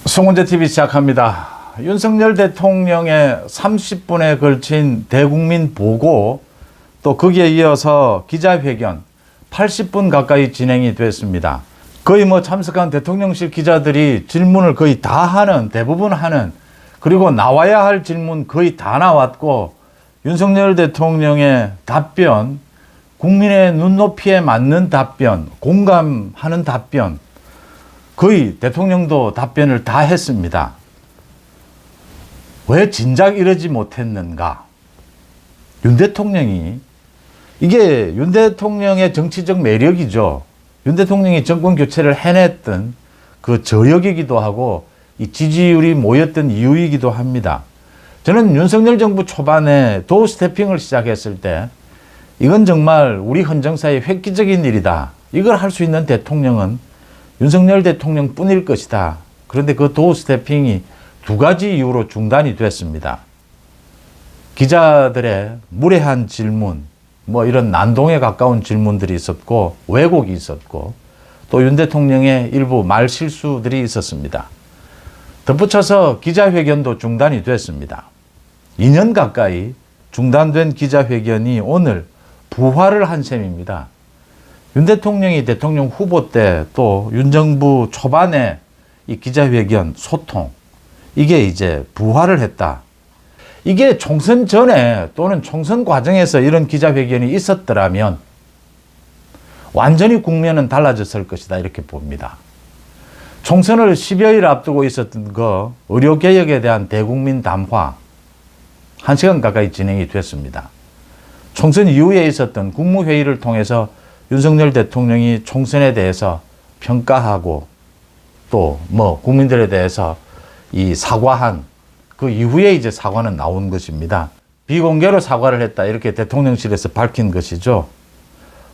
송은재 TV 시작합니다. 윤석열 대통령의 30분에 걸친 대국민 보고 또 거기에 이어서 기자회견 80분 가까이 진행이 됐습니다. 거의 참석한 대통령실 기자들이 질문을 거의 다 하는, 대부분 하는, 그리고 나와야 할 질문 거의 다 나왔고, 윤석열 대통령의 답변, 국민의 눈높이에 맞는 답변, 공감하는 답변, 거의 대통령도 답변을 다 했습니다. 왜 진작 이러지 못했는가? 윤 대통령이, 이게 윤 대통령의 정치적 매력이죠. 윤 대통령이 정권 교체를 해냈던 그 저력이기도 하고 이 지지율이 모였던 이유이기도 합니다. 저는 윤석열 정부 초반에 도어 스태핑을 시작했을 때 이건 정말 우리 헌정사의 획기적인 일이다. 이걸 할 수 있는 대통령은 윤석열 대통령 뿐일 것이다. 그런데 그 도어 스태핑이 두 가지 이유로 중단이 됐습니다. 기자들의 무례한 질문, 이런 난동에 가까운 질문들이 있었고, 왜곡이 있었고, 또 윤 대통령의 일부 말 실수들이 있었습니다. 덧붙여서 기자회견도 중단이 됐습니다. 2년 가까이 중단된 기자회견이 오늘 부활을 한 셈입니다. 윤 대통령이 대통령 후보 때 또 윤 정부 초반에 이 기자회견, 소통, 이게 이제 부활을 했다. 이게 총선 전에 또는 총선 과정에서 이런 기자회견이 있었더라면 완전히 국면은 달라졌을 것이다. 이렇게 봅니다. 총선을 10여일 앞두고 있었던 의료개혁에 대한 대국민 담화 1시간 가까이 진행이 됐습니다. 총선 이후에 있었던 국무회의를 통해서 윤석열 대통령이 총선에 대해서 평가하고 또 국민들에 대해서 이 사과한 그 이후에 이제 사과는 나온 것입니다. 비공개로 사과를 했다. 이렇게 대통령실에서 밝힌 것이죠.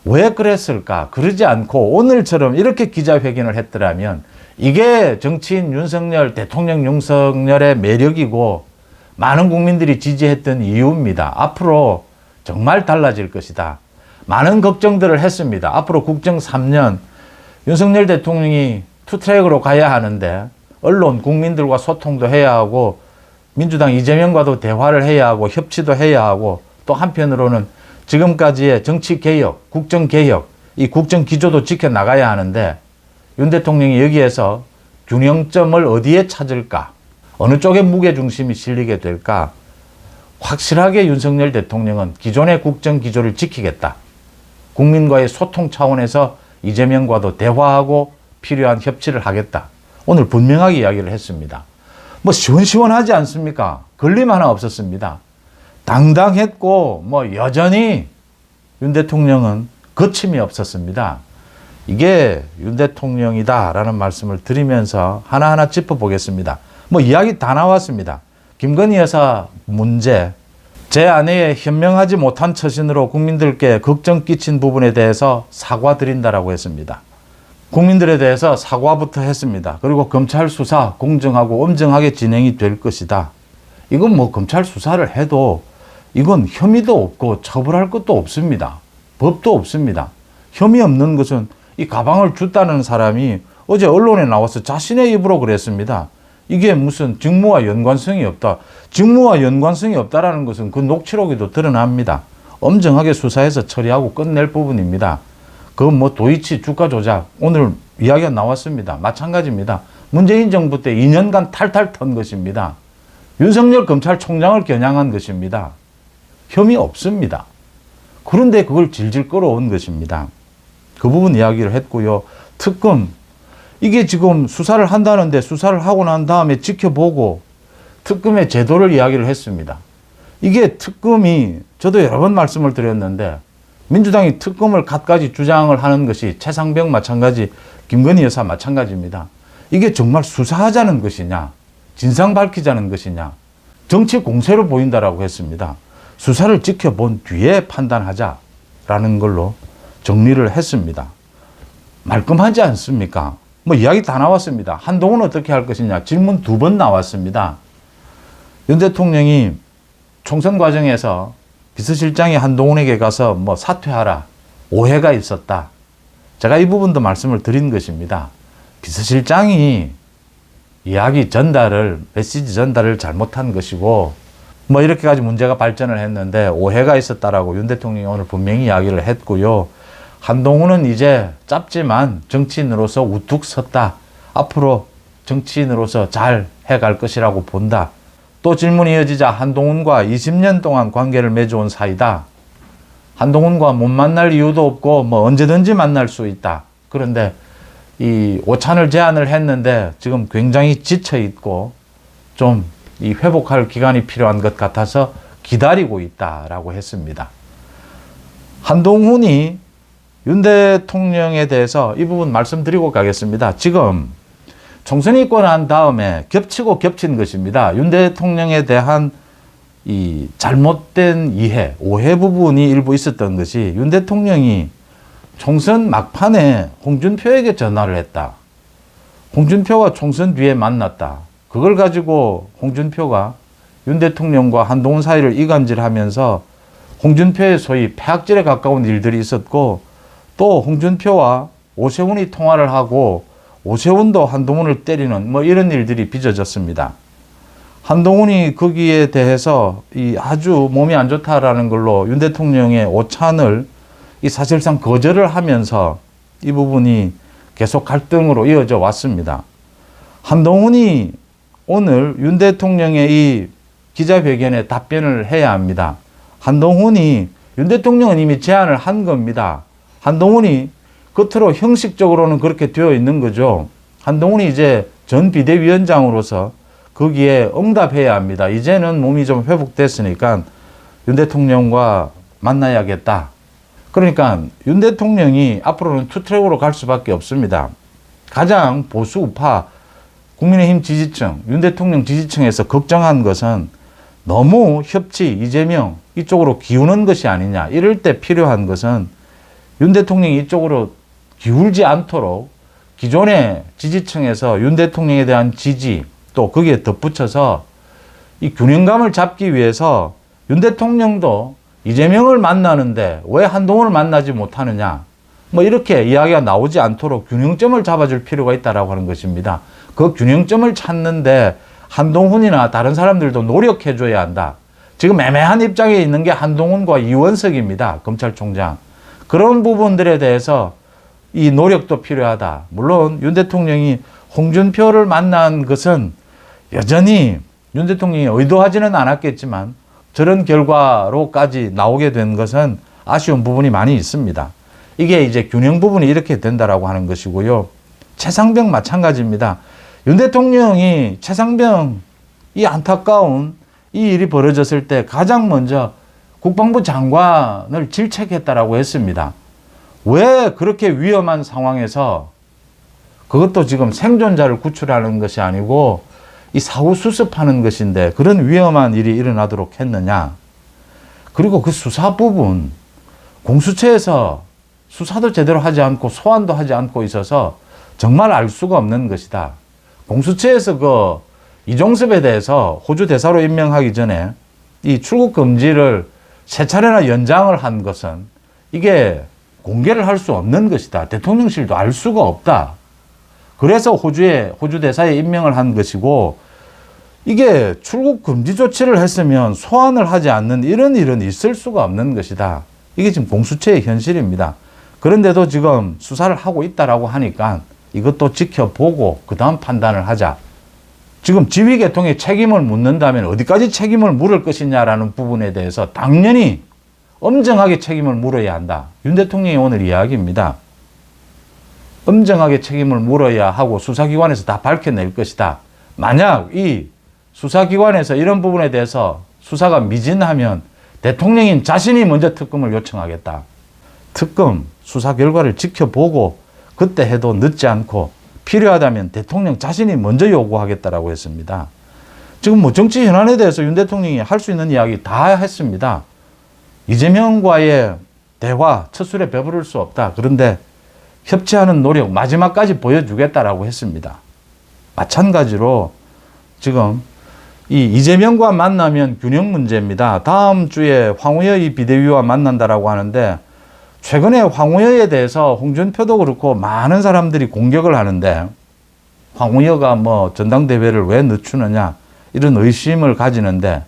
왜 그랬을까? 그러지 않고 오늘처럼 이렇게 기자회견을 했더라면 이게 정치인 윤석열, 대통령 윤석열의 매력이고 많은 국민들이 지지했던 이유입니다. 앞으로 정말 달라질 것이다. 많은 걱정들을 했습니다. 앞으로 국정 3년 윤석열 대통령이 투트랙으로 가야 하는데 언론, 국민들과 소통도 해야 하고 민주당 이재명과도 대화를 해야 하고 협치도 해야 하고 또 한편으로는 지금까지의 정치개혁, 국정개혁, 이 국정기조도 지켜나가야 하는데 윤 대통령이 여기에서 균형점을 어디에 찾을까? 어느 쪽에 무게중심이 실리게 될까? 확실하게 윤석열 대통령은 기존의 국정기조를 지키겠다. 국민과의 소통 차원에서 이재명과도 대화하고 필요한 협치를 하겠다. 오늘 분명하게 이야기를 했습니다. 시원시원하지 않습니까? 걸림 하나 없었습니다. 당당했고, 여전히 윤 대통령은 거침이 없었습니다. 이게 윤 대통령이다라는 말씀을 드리면서 하나하나 짚어보겠습니다. 이야기 다 나왔습니다. 김건희 여사 문제, 제 아내의 현명하지 못한 처신으로 국민들께 걱정 끼친 부분에 대해서 사과드린다라고 했습니다. 국민들에 대해서 사과부터 했습니다. 그리고 검찰 수사 공정하고 엄정하게 진행이 될 것이다. 이건 검찰 수사를 해도 이건 혐의도 없고 처벌할 것도 없습니다. 법도 없습니다. 혐의 없는 것은 이 가방을 줬다는 사람이 어제 언론에 나와서 자신의 입으로 그랬습니다. 이게 무슨 직무와 연관성이 없다. 직무와 연관성이 없다라는 것은 그 녹취록에도 드러납니다. 엄정하게 수사해서 처리하고 끝낼 부분입니다. 도이치 주가 조작 오늘 이야기가 나왔습니다. 마찬가지입니다. 문재인 정부 때 2년간 탈탈 턴 것입니다. 윤석열 검찰총장을 겨냥한 것입니다. 혐의 없습니다. 그런데 그걸 질질 끌어온 것입니다. 그 부분 이야기를 했고요. 특검, 이게 지금 수사를 한다는데 수사를 하고 난 다음에 지켜보고 특검의 제도를 이야기를 했습니다. 이게 특검이, 저도 여러 번 말씀을 드렸는데 민주당이 특검을 갖가지 주장을 하는 것이 최상병 마찬가지, 김건희 여사 마찬가지입니다. 이게 정말 수사하자는 것이냐, 진상 밝히자는 것이냐, 정치 공세로 보인다라고 했습니다. 수사를 지켜본 뒤에 판단하자라는 걸로 정리를 했습니다. 말끔하지 않습니까? 이야기 다 나왔습니다. 한동훈은 어떻게 할 것이냐 질문 2번 나왔습니다. 윤 대통령이 총선 과정에서 비서실장이 한동훈에게 가서 사퇴하라, 오해가 있었다. 제가 이 부분도 말씀을 드린 것입니다. 비서실장이 이야기 전달을, 메시지 전달을 잘못한 것이고, 뭐 이렇게까지 문제가 발전을 했는데 오해가 있었다라고 윤 대통령이 오늘 분명히 이야기를 했고요. 한동훈은 이제 짧지만 정치인으로서 우뚝 섰다. 앞으로 정치인으로서 잘 해갈 것이라고 본다. 또 질문이 이어지자 한동훈과 20년 동안 관계를 맺어온 사이다. 한동훈과 못 만날 이유도 없고 뭐 언제든지 만날 수 있다. 그런데 이 오찬을 제안을 했는데 지금 굉장히 지쳐 있고 좀 이 회복할 기간이 필요한 것 같아서 기다리고 있다라고 했습니다. 한동훈이 윤 대통령에 대해서 이 부분 말씀드리고 가겠습니다. 지금 총선이 있고 난 다음에 겹치고 겹친 것입니다. 윤 대통령에 대한 이 잘못된 이해, 오해 부분이 일부 있었던 것이 윤 대통령이 총선 막판에 홍준표에게 전화를 했다. 홍준표가 총선 뒤에 만났다. 그걸 가지고 홍준표가 윤 대통령과 한동훈 사이를 이간질하면서 홍준표의 소위 폐악질에 가까운 일들이 있었고 또 홍준표와 오세훈이 통화를 하고 오세훈도 한동훈을 때리는 뭐 이런 일들이 빚어졌습니다. 한동훈이 거기에 대해서 이 아주 몸이 안 좋다라는 걸로 윤 대통령의 오찬을 이 사실상 거절을 하면서 이 부분이 계속 갈등으로 이어져 왔습니다. 한동훈이 오늘 윤 대통령의 이 기자회견에 답변을 해야 합니다. 한동훈이 윤 대통령은 이미 제안을 한 겁니다. 한동훈이 겉으로 형식적으로는 그렇게 되어 있는 거죠. 한동훈이 이제 전 비대위원장으로서 거기에 응답해야 합니다. 이제는 몸이 좀 회복됐으니까 윤 대통령과 만나야겠다. 그러니까 윤 대통령이 앞으로는 투트랙으로 갈 수밖에 없습니다. 가장 보수 우파 국민의힘 지지층, 윤 대통령 지지층에서 걱정한 것은 너무 협치, 이재명 이쪽으로 기우는 것이 아니냐. 이럴 때 필요한 것은 윤 대통령이 이쪽으로 기울지 않도록 기존의 지지층에서 윤 대통령에 대한 지지 또 거기에 덧붙여서 이 균형감을 잡기 위해서 윤 대통령도 이재명을 만나는데 왜 한동훈을 만나지 못하느냐. 뭐 이렇게 이야기가 나오지 않도록 균형점을 잡아줄 필요가 있다라고 하는 것입니다. 그 균형점을 찾는데 한동훈이나 다른 사람들도 노력해줘야 한다. 지금 애매한 입장에 있는 게 한동훈과 이원석입니다. 검찰총장. 그런 부분들에 대해서 이 노력도 필요하다. 물론 윤 대통령이 홍준표를 만난 것은 여전히 윤 대통령이 의도하지는 않았겠지만 저런 결과로까지 나오게 된 것은 아쉬운 부분이 많이 있습니다. 이게 이제 균형 부분이 이렇게 된다라고 하는 것이고요. 최상병 마찬가지입니다. 윤 대통령이 최상병 이 안타까운 이 일이 벌어졌을 때 가장 먼저 국방부 장관을 질책했다라고 했습니다. 왜 그렇게 위험한 상황에서 그것도 지금 생존자를 구출하는 것이 아니고 이 사후 수습하는 것인데 그런 위험한 일이 일어나도록 했느냐. 그리고 그 수사 부분 공수처에서 수사도 제대로 하지 않고 소환도 하지 않고 있어서 정말 알 수가 없는 것이다. 공수처에서 그 이종섭에 대해서 호주 대사로 임명하기 전에 이 출국 금지를 세 차례나 연장을 한 것은 이게 공개를 할 수 없는 것이다. 대통령실도 알 수가 없다. 그래서 호주 대사에 임명을 한 것이고 이게 출국 금지 조치를 했으면 소환을 하지 않는 이런 일은 있을 수가 없는 것이다. 이게 지금 공수처의 현실입니다. 그런데도 지금 수사를 하고 있다라고 하니까 이것도 지켜보고 그 다음 판단을 하자. 지금 지휘계통에 책임을 묻는다면 어디까지 책임을 물을 것이냐라는 부분에 대해서 당연히 엄정하게 책임을 물어야 한다. 윤 대통령이 오늘 이야기입니다. 엄정하게 책임을 물어야 하고 수사기관에서 다 밝혀낼 것이다. 만약 이 수사기관에서 이런 부분에 대해서 수사가 미진하면 대통령인 자신이 먼저 특검을 요청하겠다. 특검 수사 결과를 지켜보고 그때 해도 늦지 않고 필요하다면 대통령 자신이 먼저 요구하겠다라고 했습니다. 지금 뭐 정치 현안에 대해서 윤 대통령이 할 수 있는 이야기 다 했습니다. 이재명과의 대화 첫 술에 배부를 수 없다. 그런데 협치하는 노력 마지막까지 보여주겠다라고 했습니다. 마찬가지로 지금 이 이재명과 만나면 균형 문제입니다. 다음 주에 황우여의 비대위와 만난다라고 하는데 최근에 황우여에 대해서 홍준표도 그렇고 많은 사람들이 공격을 하는데 황우여가 뭐 전당대회를 왜 늦추느냐 이런 의심을 가지는데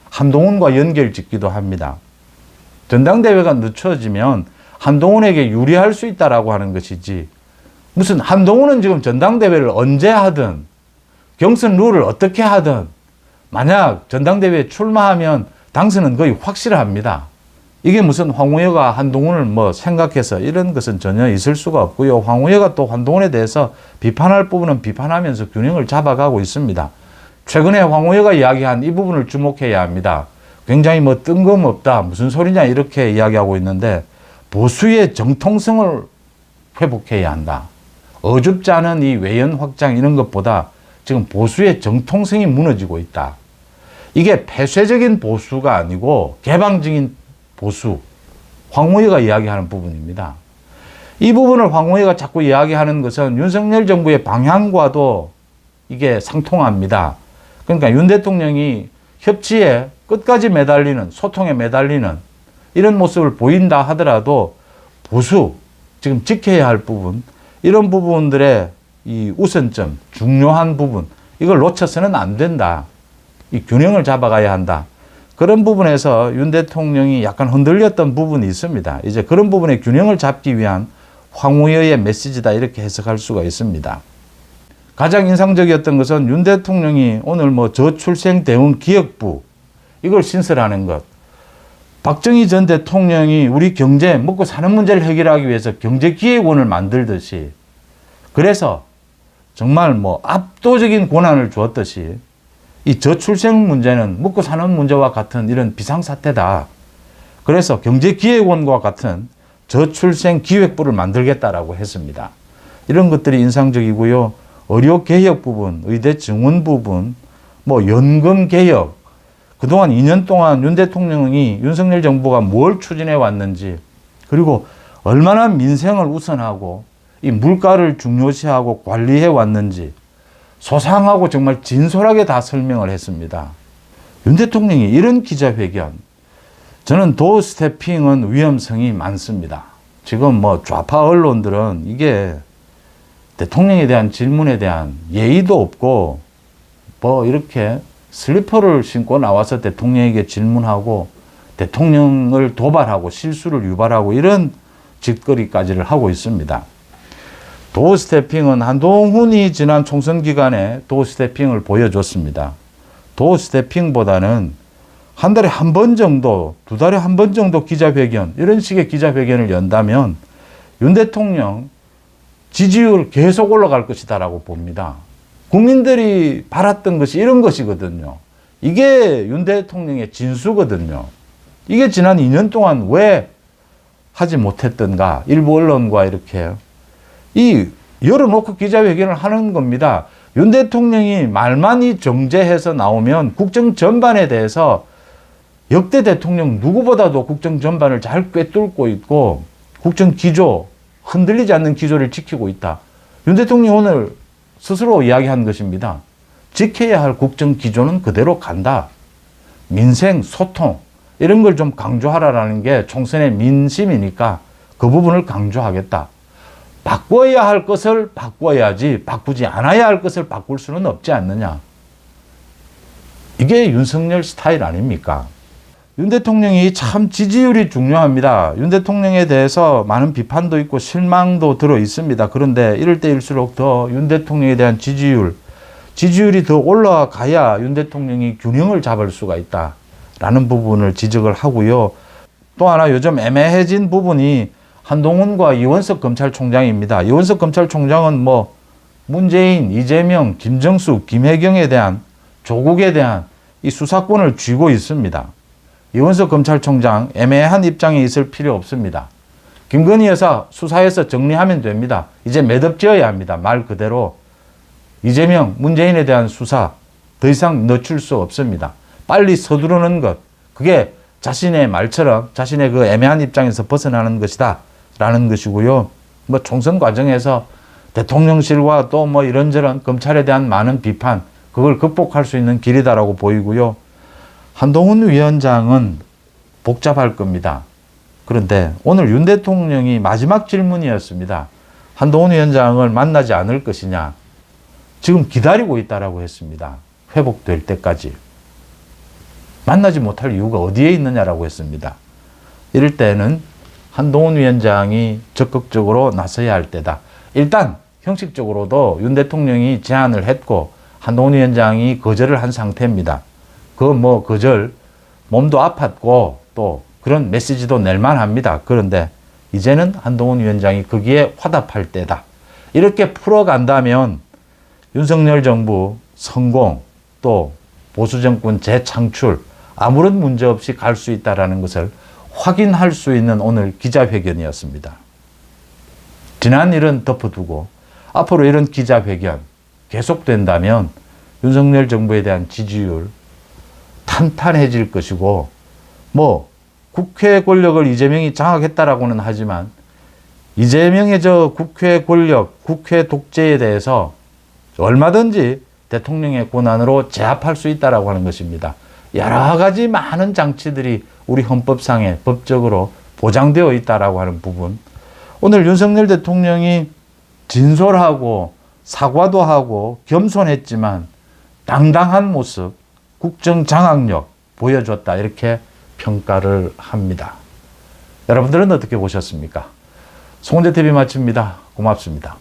한동훈과 연결짓기도 합니다. 전당대회가 늦춰지면 한동훈에게 유리할 수 있다라고 하는 것이지 무슨 한동훈은 지금 전당대회를 언제 하든 경선 룰을 어떻게 하든 만약 전당대회에 출마하면 당선은 거의 확실합니다. 이게 무슨 황우여가 한동훈을 뭐 생각해서 이런 것은 전혀 있을 수가 없고요. 황우여가 또 한동훈에 대해서 비판할 부분은 비판하면서 균형을 잡아가고 있습니다. 최근에 황우여가 이야기한 이 부분을 주목해야 합니다. 굉장히 뭐 뜬금없다, 무슨 소리냐 이렇게 이야기하고 있는데 보수의 정통성을 회복해야 한다. 어줍지 않은 이 외연 확장 이런 것보다 지금 보수의 정통성이 무너지고 있다. 이게 폐쇄적인 보수가 아니고 개방적인 보수, 황우여가 이야기하는 부분입니다. 이 부분을 황우여가 자꾸 이야기하는 것은 윤석열 정부의 방향과도 이게 상통합니다. 그러니까 윤 대통령이 협치에 끝까지 매달리는, 소통에 매달리는 이런 모습을 보인다 하더라도 보수, 지금 지켜야 할 부분, 이런 부분들의 이 우선점, 중요한 부분, 이걸 놓쳐서는 안 된다. 이 균형을 잡아가야 한다. 그런 부분에서 윤 대통령이 약간 흔들렸던 부분이 있습니다. 이제 그런 부분의 균형을 잡기 위한 황우여의 메시지다 이렇게 해석할 수가 있습니다. 가장 인상적이었던 것은 윤 대통령이 오늘 뭐 저출생대응기획부 이걸 신설하는 것. 박정희 전 대통령이 우리 경제 먹고 사는 문제를 해결하기 위해서 경제기획원을 만들듯이 그래서 정말 뭐 압도적인 권한을 주었듯이 이 저출생 문제는 먹고 사는 문제와 같은 이런 비상사태다. 그래서 경제기획원과 같은 저출생기획부를 만들겠다라고 했습니다. 이런 것들이 인상적이고요. 의료개혁 부분, 의대 증원 부분, 뭐 연금개혁, 그동안 2년 동안 윤 대통령이 윤석열 정부가 뭘 추진해 왔는지 그리고 얼마나 민생을 우선하고 이 물가를 중요시하고 관리해 왔는지 소상하고 정말 진솔하게 다 설명을 했습니다. 윤 대통령이 이런 기자회견, 저는 도어스태핑은 위험성이 많습니다. 지금 뭐 좌파 언론들은 이게 대통령에 대한 질문에 대한 예의도 없고 뭐 이렇게 슬리퍼를 신고 나와서 대통령에게 질문하고 대통령을 도발하고 실수를 유발하고 이런 짓거리까지를 하고 있습니다. 도어스태핑은 한동훈이 지난 총선 기간에 도어스태핑을 보여줬습니다. 도어스태핑보다는 한 달에 한 번 정도, 두 달에 한 번 정도 기자회견, 이런 식의 기자회견을 연다면 윤 대통령 지지율 계속 올라갈 것이다라고 봅니다. 국민들이 바랐던 것이 이런 것이거든요. 이게 윤 대통령의 진수거든요. 이게 지난 2년 동안 왜 하지 못했던가, 일부 언론과 이렇게 이 열어놓고 기자회견을 하는 겁니다. 윤 대통령이 말만이 정제해서 나오면 국정 전반에 대해서 역대 대통령 누구보다도 국정 전반을 잘 꿰뚫고 있고 국정 기조, 흔들리지 않는 기조를 지키고 있다. 윤 대통령이 오늘 스스로 이야기한 것입니다. 지켜야 할 국정 기조는 그대로 간다. 민생, 소통 이런 걸 좀 강조하라라는 게 총선의 민심이니까 그 부분을 강조하겠다. 바꿔야 할 것을 바꿔야지 바꾸지 않아야 할 것을 바꿀 수는 없지 않느냐. 이게 윤석열 스타일 아닙니까? 윤 대통령이 참 지지율이 중요합니다. 윤 대통령에 대해서 많은 비판도 있고 실망도 들어 있습니다. 그런데 이럴 때일수록 더 윤 대통령에 대한 지지율이 더 올라가야 윤 대통령이 균형을 잡을 수가 있다라는 부분을 지적을 하고요. 또 하나 요즘 애매해진 부분이 한동훈과 이원석 검찰총장입니다. 이원석 검찰총장은 뭐 문재인, 이재명, 김정수, 김혜경에 대한 조국에 대한 이 수사권을 쥐고 있습니다. 이원석 검찰총장 애매한 입장에 있을 필요 없습니다. 김건희 여사 수사해서 정리하면 됩니다. 이제 매듭지어야 합니다. 말 그대로 이재명, 문재인에 대한 수사 더 이상 늦출 수 없습니다. 빨리 서두르는 것, 그게 자신의 말처럼 자신의 그 애매한 입장에서 벗어나는 것이다 라는 것이고요. 뭐 총선 과정에서 대통령실과 또 뭐 이런저런 검찰에 대한 많은 비판, 그걸 극복할 수 있는 길이다라고 보이고요. 한동훈 위원장은 복잡할 겁니다. 그런데 오늘 윤 대통령이 마지막 질문이었습니다. 한동훈 위원장을 만나지 않을 것이냐. 지금 기다리고 있다라고 했습니다. 회복될 때까지. 만나지 못할 이유가 어디에 있느냐라고 했습니다. 이럴 때는 한동훈 위원장이 적극적으로 나서야 할 때다. 일단 형식적으로도 윤 대통령이 제안을 했고 한동훈 위원장이 거절을 한 상태입니다. 거절, 몸도 아팠고 또 그런 메시지도 낼만 합니다. 그런데 이제는 한동훈 위원장이 거기에 화답할 때다. 이렇게 풀어간다면 윤석열 정부 성공, 또 보수정권 재창출, 아무런 문제 없이 갈 수 있다는 것을 확인할 수 있는 오늘 기자회견이었습니다. 지난 일은 덮어두고 앞으로 이런 기자회견 계속된다면 윤석열 정부에 대한 지지율 탄탄해질 것이고, 국회 권력을 이재명이 장악했다라고는 하지만 이재명의 국회 권력, 국회 독재에 대해서 얼마든지 대통령의 권한으로 제압할 수 있다라고 하는 것입니다. 여러 가지 많은 장치들이 우리 헌법상에 법적으로 보장되어 있다라고 하는 부분. 오늘 윤석열 대통령이 진솔하고 사과도 하고 겸손했지만 당당한 모습, 국정 장악력 보여줬다. 이렇게 평가를 합니다. 여러분들은 어떻게 보셨습니까? 송은재TV 마칩니다. 고맙습니다.